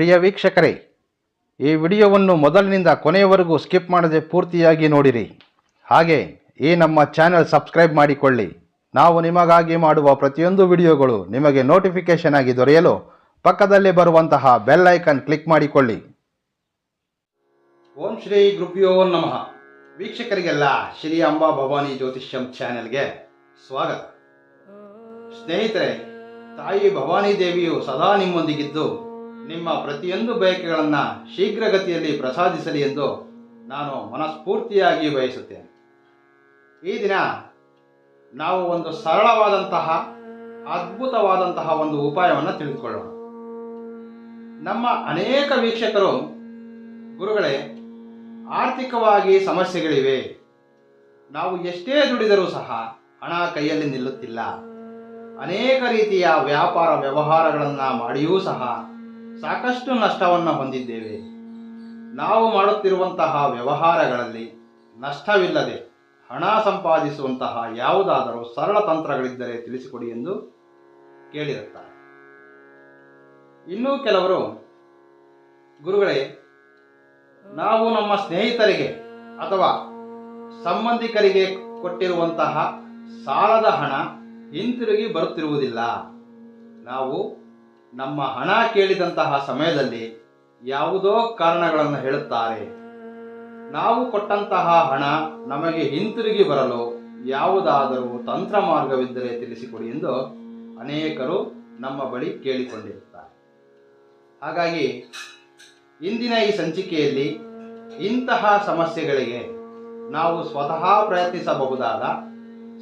ಪ್ರಿಯ ವೀಕ್ಷಕರೇ, ಈ ವಿಡಿಯೋವನ್ನು ಮೊದಲಿನಿಂದ ಕೊನೆಯವರೆಗೂ ಸ್ಕಿಪ್ ಮಾಡದೆ ಪೂರ್ತಿಯಾಗಿ ನೋಡಿರಿ. ಹಾಗೆ ಈ ನಮ್ಮ ಚಾನೆಲ್ ಸಬ್ಸ್ಕ್ರೈಬ್ ಮಾಡಿಕೊಳ್ಳಿ. ನಾವು ನಿಮಗಾಗಿ ಮಾಡುವ ಪ್ರತಿಯೊಂದು ವಿಡಿಯೋಗಳು ನಿಮಗೆ ನೋಟಿಫಿಕೇಶನ್ ಆಗಿ ದೊರೆಯಲು ಪಕ್ಕದಲ್ಲಿ ಬರುವಂತಹ ಬೆಲ್ ಐಕನ್ ಕ್ಲಿಕ್ ಮಾಡಿಕೊಳ್ಳಿ. ಓಂ ಶ್ರೀ ಗುರುಭ್ಯೋ ನಮಃ. ವೀಕ್ಷಕರಿಗೆಲ್ಲ ಶ್ರೀ ಅಂಬಾ ಭವಾನಿ ಜ್ಯೋತಿಷ್ಯಂ ಚಾನೆಲ್ಗೆ ಸ್ವಾಗತ. ಸ್ನೇಹಿತರೆ, ತಾಯಿ ಭವಾನಿ ದೇವಿಯು ಸದಾ ನಿಮ್ಮೊಂದಿಗಿದ್ದು ನಿಮ್ಮ ಪ್ರತಿಯೊಂದು ಬಯಕೆಗಳನ್ನು ಶೀಘ್ರಗತಿಯಲ್ಲಿ ಪ್ರಸಾದಿಸಲಿ ಎಂದು ನಾನು ಮನಸ್ಫೂರ್ತಿಯಾಗಿ ಬಯಸುತ್ತೇನೆ. ಈ ದಿನ ನಾವು ಒಂದು ಸರಳವಾದಂತಹ ಅದ್ಭುತವಾದಂತಹ ಒಂದು ಉಪಾಯವನ್ನು ತಿಳಿದುಕೊಳ್ಳೋಣ. ನಮ್ಮ ಅನೇಕ ವೀಕ್ಷಕರು, ಗುರುಗಳೇ, ಆರ್ಥಿಕವಾಗಿ ಸಮಸ್ಯೆಗಳಿವೆ, ನಾವು ಎಷ್ಟೇ ದುಡಿದರೂ ಸಹ ಹಣ ಕೈಯಲ್ಲಿ ನಿಲ್ಲುತ್ತಿಲ್ಲ, ಅನೇಕ ರೀತಿಯ ವ್ಯಾಪಾರ ವ್ಯವಹಾರಗಳನ್ನು ಮಾಡಿಯೂ ಸಹ ಸಾಕಷ್ಟು ನಷ್ಟವನ್ನು ಹೊಂದಿದ್ದೇವೆ, ನಾವು ಮಾಡುತ್ತಿರುವಂತಹ ವ್ಯವಹಾರಗಳಲ್ಲಿ ನಷ್ಟವಿಲ್ಲದೆ ಹಣ ಸಂಪಾದಿಸುವಂತಹ ಯಾವುದಾದರೂ ಸರಳ ತಂತ್ರಗಳಿದ್ದರೆ ತಿಳಿಸಿಕೊಡಿ ಎಂದು ಕೇಳಿರುತ್ತಾರೆ. ಇನ್ನೂ ಕೆಲವರು, ಗುರುಗಳೇ, ನಾವು ನಮ್ಮ ಸ್ನೇಹಿತರಿಗೆ ಅಥವಾ ಸಂಬಂಧಿಕರಿಗೆ ಕೊಟ್ಟಿರುವಂತಹ ಸಾಲದ ಹಣ ಹಿಂತಿರುಗಿ ಬರುತ್ತಿರುವುದಿಲ್ಲ, ನಾವು ನಮ್ಮ ಹಣ ಕೇಳಿದಂತಹ ಸಮಯದಲ್ಲಿ ಯಾವುದೋ ಕಾರಣಗಳನ್ನು ಹೇಳುತ್ತಾರೆ, ನಾವು ಕೊಟ್ಟಂತಹ ಹಣ ನಮಗೆ ಹಿಂತಿರುಗಿ ಬರಲು ಯಾವುದಾದರೂ ತಂತ್ರ ಮಾರ್ಗವಿದ್ದರೆ ತಿಳಿಸಿಕೊಡಿ ಎಂದು ಅನೇಕರು ನಮ್ಮ ಬಳಿ ಕೇಳಿಕೊಂಡಿರುತ್ತಾರೆ. ಹಾಗಾಗಿ ಇಂದಿನ ಈ ಸಂಚಿಕೆಯಲ್ಲಿ ಇಂತಹ ಸಮಸ್ಯೆಗಳಿಗೆ ನಾವು ಸ್ವತಃ ಪ್ರಯತ್ನಿಸಬಹುದಾದ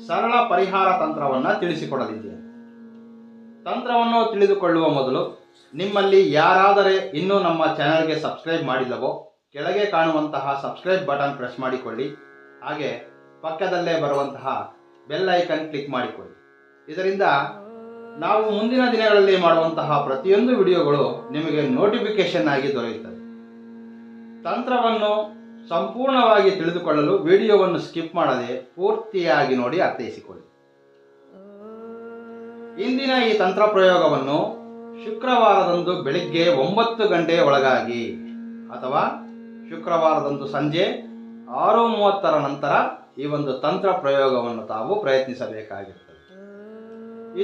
ಸರಳ ಪರಿಹಾರ ತಂತ್ರವನ್ನು ತಿಳಿಸಿಕೊಡಲಿದ್ದೇನೆ. ತಂತ್ರವನ್ನು ತಿಳಿದುಕೊಳ್ಳುವ ಮೊದಲು ನಿಮ್ಮಲ್ಲಿ ಯಾರಾದರೆ ಇನ್ನೂ ನಮ್ಮ ಚಾನೆಲ್ಗೆ ಸಬ್ಸ್ಕ್ರೈಬ್ ಮಾಡಿಲ್ಲವೋ ಕೆಳಗೆ ಕಾಣುವಂತಹ ಸಬ್ಸ್ಕ್ರೈಬ್ ಬಟನ್ ಪ್ರೆಸ್ ಮಾಡಿಕೊಳ್ಳಿ. ಹಾಗೆ ಪಕ್ಕದಲ್ಲೇ ಬರುವಂತಹ ಬೆಲ್ ಐಕನ್ ಕ್ಲಿಕ್ ಮಾಡಿಕೊಳ್ಳಿ. ಇದರಿಂದ ನಾವು ಮುಂದಿನ ದಿನಗಳಲ್ಲಿ ಮಾಡುವಂತಹ ಪ್ರತಿಯೊಂದು ವಿಡಿಯೋಗಳು ನಿಮಗೆ ನೋಟಿಫಿಕೇಶನ್ ಆಗಿ ದೊರೆಯುತ್ತದೆ. ತಂತ್ರವನ್ನು ಸಂಪೂರ್ಣವಾಗಿ ತಿಳಿದುಕೊಳ್ಳಲು ವಿಡಿಯೋವನ್ನು ಸ್ಕಿಪ್ ಮಾಡದೆ ಪೂರ್ತಿಯಾಗಿ ನೋಡಿ ಅರ್ಥೈಸಿಕೊಳ್ಳಿ. ಇಂದಿನ ಈ ತಂತ್ರ ಪ್ರಯೋಗವನ್ನು ಶುಕ್ರವಾರದಂದು ಬೆಳಿಗ್ಗೆ 9 ಗಂಟೆಯ ಒಳಗಾಗಿ ಅಥವಾ ಶುಕ್ರವಾರದಂದು ಸಂಜೆ 6:30 ನಂತರ ಈ ಒಂದು ತಂತ್ರ ಪ್ರಯೋಗವನ್ನು ತಾವು ಪ್ರಯತ್ನಿಸಬೇಕಾಗಿರುತ್ತದೆ.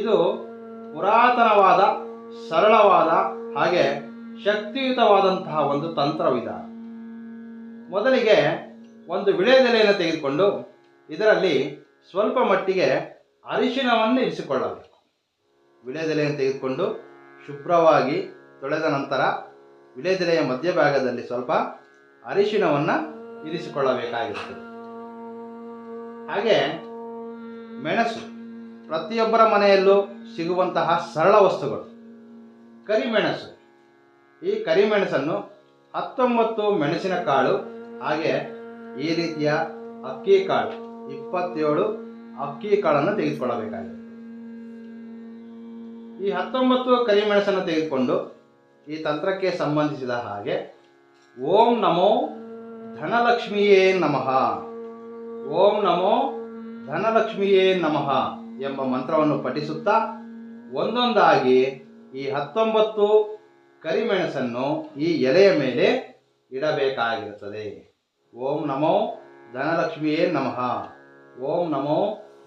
ಇದು ಪುರಾತನವಾದ, ಸರಳವಾದ ಹಾಗೆ ಶಕ್ತಿಯುತವಾದಂತಹ ಒಂದು ತಂತ್ರ ವಿಧಾನ. ಮೊದಲಿಗೆ ಒಂದು ವಿಳೆದೆಲೆಯನ್ನು ತೆಗೆದುಕೊಂಡು ಇದರಲ್ಲಿ ಸ್ವಲ್ಪ ಮಟ್ಟಿಗೆ ಅರಿಶಿಣವನ್ನು ಇರಿಸಿಕೊಳ್ಳಬೇಕು. ವಿಳೆದೆಲೆಯನ್ನು ತೆಗೆದುಕೊಂಡು ಶುಭ್ರವಾಗಿ ತೊಳೆದ ನಂತರ ವಿಳೆದೆಲೆಯ ಮಧ್ಯಭಾಗದಲ್ಲಿ ಸ್ವಲ್ಪ ಅರಿಶಿಣವನ್ನು ಇರಿಸಿಕೊಳ್ಳಬೇಕಾಗಿರುತ್ತದೆ. ಹಾಗೆ ಮೆಣಸು, ಪ್ರತಿಯೊಬ್ಬರ ಮನೆಯಲ್ಲೂ ಸಿಗುವಂತಹ ಸರಳ ವಸ್ತುಗಳು. ಕರಿಮೆಣಸು, ಈ ಕರಿಮೆಣಸನ್ನು 19 ಮೆಣಸಿನ ಕಾಳು, ಹಾಗೆ ಈ ರೀತಿಯ ಅಕ್ಕಿ ಕಾಳು 27 ಅಕ್ಕಿ ಕಾಳನ್ನು ತೆಗೆದುಕೊಳ್ಳಬೇಕಾಗಿದೆ. ಈ 19 ಕರಿಮೆಣಸನ್ನು ತೆಗೆದುಕೊಂಡು ಈ ತಂತ್ರಕ್ಕೆ ಸಂಬಂಧಿಸಿದ ಹಾಗೆ ಓಂ ನಮೋ ಧನಲಕ್ಷ್ಮಿಯೇ ನಮಃ, ಓಂ ನಮೋ ಧನಲಕ್ಷ್ಮಿಯೇ ನಮಃ ಎಂಬ ಮಂತ್ರವನ್ನು ಪಠಿಸುತ್ತಾ ಒಂದೊಂದಾಗಿ ಈ 19 ಕರಿಮೆಣಸನ್ನು ಈ ಎಲೆಯ ಮೇಲೆ ಇಡಬೇಕಾಗಿರುತ್ತದೆ. ಓಂ ನಮೋ ಧನಲಕ್ಷ್ಮಿಯೇ ನಮಃ, ಓಂ ನಮೋ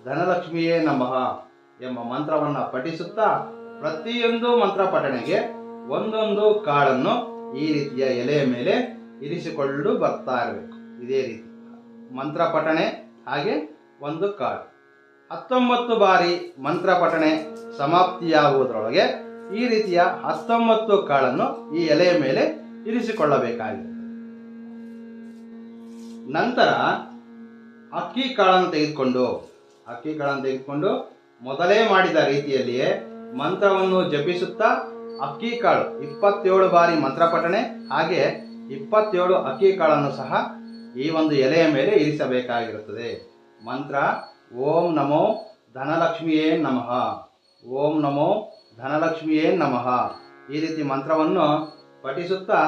ಧನಲಕ್ಷ್ಮಿಯೇ ನಮಃ ಎಂಬ ಮಂತ್ರವನ್ನು ಪಠಿಸುತ್ತಾ ಪ್ರತಿಯೊಂದು ಮಂತ್ರ ಪಠಣೆಗೆ ಒಂದೊಂದು ಕಾಳನ್ನು ಈ ರೀತಿಯ ಎಲೆಯ ಮೇಲೆ ಇರಿಸಿಕೊಂಡು ಬರ್ತಾ ಇರಬೇಕು. ಇದೇ ರೀತಿ ಮಂತ್ರ ಪಠಣೆ ಹಾಗೆ ಒಂದು ಕಾಳು 19 ಬಾರಿ ಮಂತ್ರ ಪಠಣೆ ಸಮಾಪ್ತಿಯಾಗುವುದರೊಳಗೆ ಈ ರೀತಿಯ 19 ಕಾಳನ್ನು ಈ ಎಲೆಯ ಮೇಲೆ ಇರಿಸಿಕೊಳ್ಳಬೇಕಾಗಿದೆ. ನಂತರ ಅಕ್ಕಿ ಕಾಳನ್ನು ತೆಗೆದುಕೊಂಡು ಮೊದಲೇ ಮಾಡಿದ ರೀತಿಯಲ್ಲಿಯೇ ಮಂತ್ರವನ್ನು ಜಪಿಸುತ್ತಾ ಅಕ್ಕಿ ಕಾಳು 27 ಬಾರಿ ಮಂತ್ರ ಪಠಣೆ ಹಾಗೆ 27 ಅಕ್ಕಿ ಕಾಳನ್ನು ಸಹ ಈ ಒಂದು ಎಲೆಯ ಮೇಲೆ ಇರಿಸಬೇಕಾಗಿರುತ್ತದೆ. ಮಂತ್ರ ಓಂ ನಮೋ ಧನಲಕ್ಷ್ಮಿಯೇ ನಮಃ, ಓಂ ನಮೋ ಧನಲಕ್ಷ್ಮಿಯೇ ನಮಃ ಈ ರೀತಿ ಮಂತ್ರವನ್ನು ಪಠಿಸುತ್ತಾ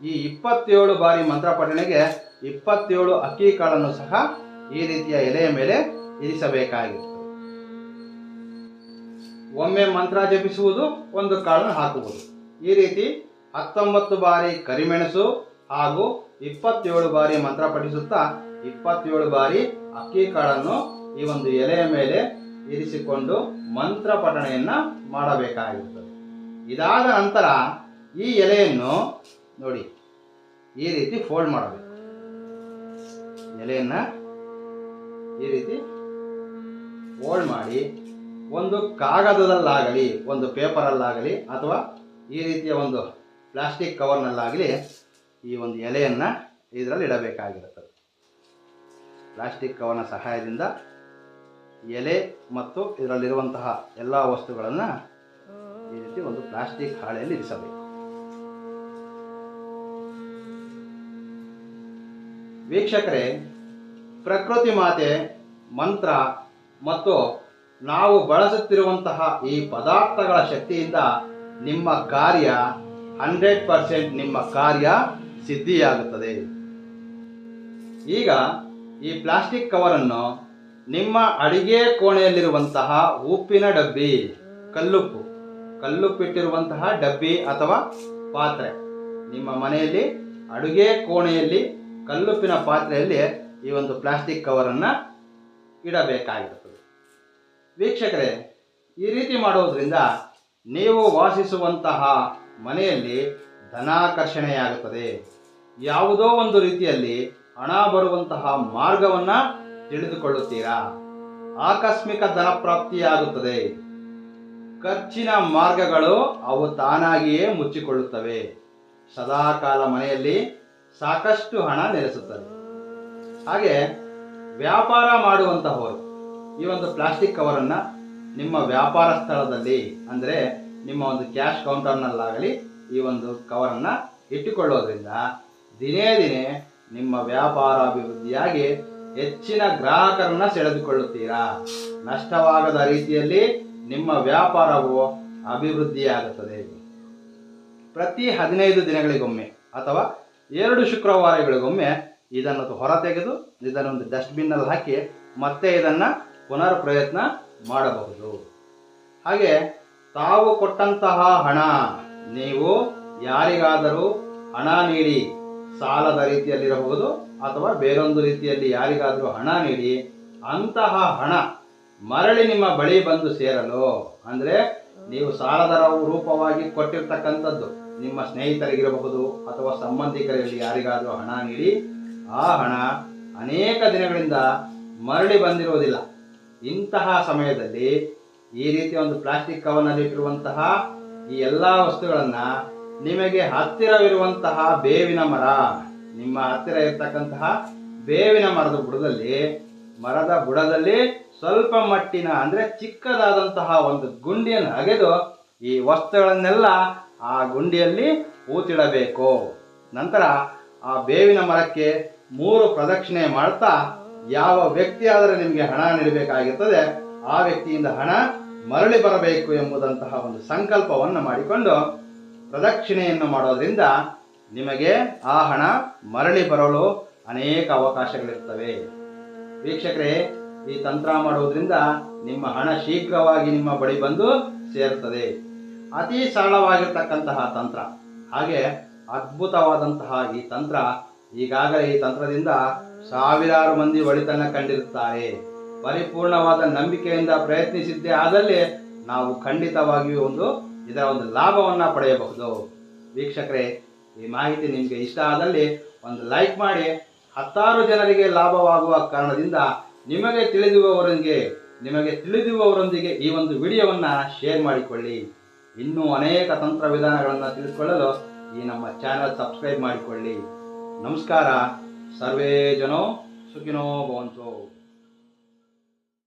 ಈ 27 ಬಾರಿ ಮಂತ್ರ ಪಠಣೆಗೆ 27 ಅಕ್ಕಿ ಕಾಳನ್ನು ಸಹ ಈ ರೀತಿಯ ಎಲೆಯ ಮೇಲೆ ಇರಿಸಬೇಕಾಗಿರುತ್ತದೆ. ಒಮ್ಮೆ ಮಂತ್ರ ಜಪಿಸುವುದು, ಒಂದು ಕಾಳನ್ನು ಹಾಕುವುದು, ಈ ರೀತಿ 19 ಬಾರಿ ಕರಿಮೆಣಸು ಹಾಗೂ 27 ಬಾರಿ ಮಂತ್ರ ಪಠಿಸುತ್ತಾ 27 ಬಾರಿ ಅಕ್ಕಿ ಕಾಳನ್ನು ಈ ಒಂದು ಎಲೆಯ ಮೇಲೆ ಇರಿಸಿಕೊಂಡು ಮಂತ್ರ ಪಠಣೆಯನ್ನ ಮಾಡಬೇಕಾಗಿರುತ್ತದೆ. ಇದಾದ ನಂತರ ಈ ಎಲೆಯನ್ನು ನೋಡಿ ಈ ರೀತಿ ಫೋಲ್ಡ್ ಮಾಡಬೇಕು. ಎಲೆಯನ್ನ ಈ ರೀತಿ ಫೋಲ್ಡ್ ಮಾಡಿ ಒಂದು ಕಾಗದದಲ್ಲಾಗಲಿ ಒಂದು ಪೇಪರಲ್ಲಾಗಲಿ ಅಥವಾ ಈ ರೀತಿಯ ಒಂದು ಪ್ಲಾಸ್ಟಿಕ್ ಕವರ್ನಲ್ಲಾಗಲಿ ಈ ಒಂದು ಎಲೆಯನ್ನು ಇದರಲ್ಲಿ ಇಡಬೇಕಾಗಿರುತ್ತದೆ. ಪ್ಲಾಸ್ಟಿಕ್ ಕವರ್ನ ಸಹಾಯದಿಂದ ಎಲೆ ಮತ್ತು ಇದರಲ್ಲಿರುವಂತಹ ಎಲ್ಲ ವಸ್ತುಗಳನ್ನು ಈ ರೀತಿ ಒಂದು ಪ್ಲಾಸ್ಟಿಕ್ ಹಾಳೆಯಲ್ಲಿ ಇರಿಸಬೇಕು. ವೀಕ್ಷಕರೇ, ಪ್ರಕೃತಿ ಮಾತೆ ಮಂತ್ರ ಮತ್ತು ನಾವು ಬಳಸುತ್ತಿರುವಂತಹ ಈ ಪದಾರ್ಥಗಳ ಶಕ್ತಿಯಿಂದ ನಿಮ್ಮ ಕಾರ್ಯ 100% ನಿಮ್ಮ ಕಾರ್ಯ ಸಿದ್ಧಿಯಾಗುತ್ತದೆ. ಈಗ ಈ ಪ್ಲಾಸ್ಟಿಕ್ ಕವರನ್ನು ನಿಮ್ಮ ಅಡಿಗೆ ಕೋಣೆಯಲ್ಲಿರುವಂತಹ ಉಪ್ಪಿನ ಡಬ್ಬಿ, ಕಲ್ಲುಪ್ಪಿಟ್ಟಿರುವಂತಹ ಡಬ್ಬಿ ಅಥವಾ ಪಾತ್ರೆ, ನಿಮ್ಮ ಮನೆಯಲ್ಲಿ ಅಡುಗೆ ಕೋಣೆಯಲ್ಲಿ ಕಲ್ಲುಪ್ಪಿನ ಪಾತ್ರೆಯಲ್ಲಿ ಈ ಒಂದು ಪ್ಲಾಸ್ಟಿಕ್ ಕವರನ್ನು ಇಡಬೇಕಾಗಿರುತ್ತದೆ. ವೀಕ್ಷಕರೇ, ಈ ರೀತಿ ಮಾಡುವುದರಿಂದ ನೀವು ವಾಸಿಸುವಂತಹ ಮನೆಯಲ್ಲಿ ಧನಾಕರ್ಷಣೆಯಾಗುತ್ತದೆ. ಯಾವುದೋ ಒಂದು ರೀತಿಯಲ್ಲಿ ಹಣ ಬರುವಂತಹ ಮಾರ್ಗವನ್ನು ತಿಳಿದುಕೊಳ್ಳುತ್ತೀರಾ. ಆಕಸ್ಮಿಕ ಧನ ಪ್ರಾಪ್ತಿಯಾಗುತ್ತದೆ. ಖರ್ಚಿನ ಮಾರ್ಗಗಳು ಅವು ತಾನಾಗಿಯೇ ಮುಚ್ಚಿಕೊಳ್ಳುತ್ತವೆ. ಸದಾಕಾಲ ಮನೆಯಲ್ಲಿ ಸಾಕಷ್ಟು ಹಣ ನೆಲೆಸುತ್ತದೆ. ಹಾಗೆ ವ್ಯಾಪಾರ ಮಾಡುವಂತಹವರು ಈ ಒಂದು ಪ್ಲಾಸ್ಟಿಕ್ ಕವರನ್ನು ನಿಮ್ಮ ವ್ಯಾಪಾರ ಸ್ಥಳದಲ್ಲಿ ಅಂದರೆ ನಿಮ್ಮ ಒಂದು ಕ್ಯಾಶ್ ಕೌಂಟರ್ನಲ್ಲಾಗಲಿ ಈ ಒಂದು ಕವರನ್ನು ಇಟ್ಟುಕೊಳ್ಳೋದ್ರಿಂದ ದಿನೇ ದಿನೇ ನಿಮ್ಮ ವ್ಯಾಪಾರ ಅಭಿವೃದ್ಧಿಯಾಗಿ ಹೆಚ್ಚಿನ ಗ್ರಾಹಕರನ್ನು ಸೆಳೆದುಕೊಳ್ಳುತ್ತೀರಾ. ನಷ್ಟವಾಗದ ರೀತಿಯಲ್ಲಿ ನಿಮ್ಮ ವ್ಯಾಪಾರವು ಅಭಿವೃದ್ಧಿಯಾಗುತ್ತದೆ. ಪ್ರತಿ 15 ದಿನಗಳಿಗೊಮ್ಮೆ ಅಥವಾ 2 ಶುಕ್ರವಾರಗಳಿಗೊಮ್ಮೆ ಇದನ್ನು ಹೊರತೆಗೆದು ಇದನ್ನೊಂದು ಡಸ್ಟ್ಬಿನ್ನಲ್ಲಿ ಹಾಕಿ ಮತ್ತೆ ಇದನ್ನು ಪುನರ್ ಪ್ರಯತ್ನ ಮಾಡಬಹುದು. ಹಾಗೆ ತಾವು ಕೊಟ್ಟಂತಹ ಹಣ ನೀವು ಯಾರಿಗಾದರೂ ಹಣ ನೀಡಿ, ಸಾಲದ ರೀತಿಯಲ್ಲಿರಬಹುದು ಅಥವಾ ಬೇರೊಂದು ರೀತಿಯಲ್ಲಿ ಯಾರಿಗಾದರೂ ಹಣ ನೀಡಿ ಅಂತಹ ಹಣ ಮರಳಿ ನಿಮ್ಮ ಬಳಿ ಬಂದು ಸೇರಲು, ಅಂದರೆ ನೀವು ಸಾಲದ ರೂಪವಾಗಿ ಕೊಟ್ಟಿರ್ತಕ್ಕಂಥದ್ದು ನಿಮ್ಮ ಸ್ನೇಹಿತರಿಗಿರಬಹುದು ಅಥವಾ ಸಂಬಂಧಿಕರಲ್ಲಿ ಯಾರಿಗಾದರೂ ಹಣ ನೀಡಿ ಆ ಹಣ ಅನೇಕ ದಿನಗಳಿಂದ ಮರಳಿ ಬಂದಿರುವುದಿಲ್ಲ. ಇಂತಹ ಸಮಯದಲ್ಲಿ ಈ ರೀತಿಯ ಒಂದು ಪ್ಲಾಸ್ಟಿಕ್ ಕವರ್ನಲ್ಲಿಟ್ಟಿರುವಂತಹ ಈ ಎಲ್ಲ ವಸ್ತುಗಳನ್ನು ನಿಮಗೆ ಹತ್ತಿರವಿರುವಂತಹ ಬೇವಿನ ಮರ, ನಿಮ್ಮ ಹತ್ತಿರ ಇರತಕ್ಕಂತಹ ಬೇವಿನ ಮರದ ಬುಡದಲ್ಲಿ ಸ್ವಲ್ಪ ಮಟ್ಟಿನ ಅಂದರೆ ಚಿಕ್ಕದಾದಂತಹ ಒಂದು ಗುಂಡಿಯನ್ನು ಅಗೆದು ಈ ವಸ್ತುಗಳನ್ನೆಲ್ಲ ಆ ಗುಂಡಿಯಲ್ಲಿ ಹೂತಿಡಬೇಕು. ನಂತರ ಆ ಬೇವಿನ ಮರಕ್ಕೆ 3 ಪ್ರದಕ್ಷಿಣೆ ಮಾಡ್ತಾ ಯಾವ ವ್ಯಕ್ತಿ ಆದರೆ ನಿಮಗೆ ಹಣ ನೀಡಬೇಕಾಗಿರ್ತದೆ ಆ ವ್ಯಕ್ತಿಯಿಂದ ಹಣ ಮರಳಿ ಬರಬೇಕು ಎಂಬುದಂತಹ ಒಂದು ಸಂಕಲ್ಪವನ್ನು ಮಾಡಿಕೊಂಡು ಪ್ರದಕ್ಷಿಣೆಯನ್ನು ಮಾಡೋದ್ರಿಂದ ನಿಮಗೆ ಆ ಹಣ ಮರಳಿ ಬರಲು ಅನೇಕ ಅವಕಾಶಗಳಿರ್ತವೆ. ವೀಕ್ಷಕರೇ, ಈ ತಂತ್ರ ಮಾಡುವುದರಿಂದ ನಿಮ್ಮ ಹಣ ಶೀಘ್ರವಾಗಿ ನಿಮ್ಮ ಬಳಿ ಬಂದು ಸೇರುತ್ತದೆ. ಅತಿ ಸರಳವಾಗಿರ್ತಕ್ಕಂತಹ ತಂತ್ರ, ಹಾಗೆ ಅದ್ಭುತವಾದಂತಹ ಈ ತಂತ್ರ. ಈಗಾಗಲೇ ಈ ತಂತ್ರದಿಂದ ಸಾವಿರಾರು ಮಂದಿ ಒಳಿತನ್ನು ಕಂಡಿರುತ್ತಾರೆ. ಪರಿಪೂರ್ಣವಾದ ನಂಬಿಕೆಯಿಂದ ಪ್ರಯತ್ನಿಸಿದ್ದೇ ಆದಲ್ಲಿ ನಾವು ಖಂಡಿತವಾಗಿಯೂ ಇದರ ಒಂದು ಲಾಭವನ್ನು ಪಡೆಯಬಹುದು. ವೀಕ್ಷಕರೇ, ಈ ಮಾಹಿತಿ ನಿಮಗೆ ಇಷ್ಟ ಆದಲ್ಲಿ ಒಂದು ಲೈಕ್ ಮಾಡಿ. 10 ಜನರಿಗೆ ಲಾಭವಾಗುವ ಕಾರಣದಿಂದ ನಿಮಗೆ ತಿಳಿದಿರುವವರೊಂದಿಗೆ ಈ ಒಂದು ವಿಡಿಯೋವನ್ನು ಶೇರ್ ಮಾಡಿಕೊಳ್ಳಿ. ಇನ್ನೂ ಅನೇಕ ತಂತ್ರ ವಿಧಾನಗಳನ್ನು ತಿಳಿದುಕೊಳ್ಳಲು ಈ ನಮ್ಮ ಚಾನಲ್ ಸಬ್ಸ್ಕ್ರೈಬ್ ಮಾಡಿಕೊಳ್ಳಿ. ನಮಸ್ಕಾರ. ಸರ್ವೇ ಜನೋ ಸುಖಿನೋ ಭವಂತು.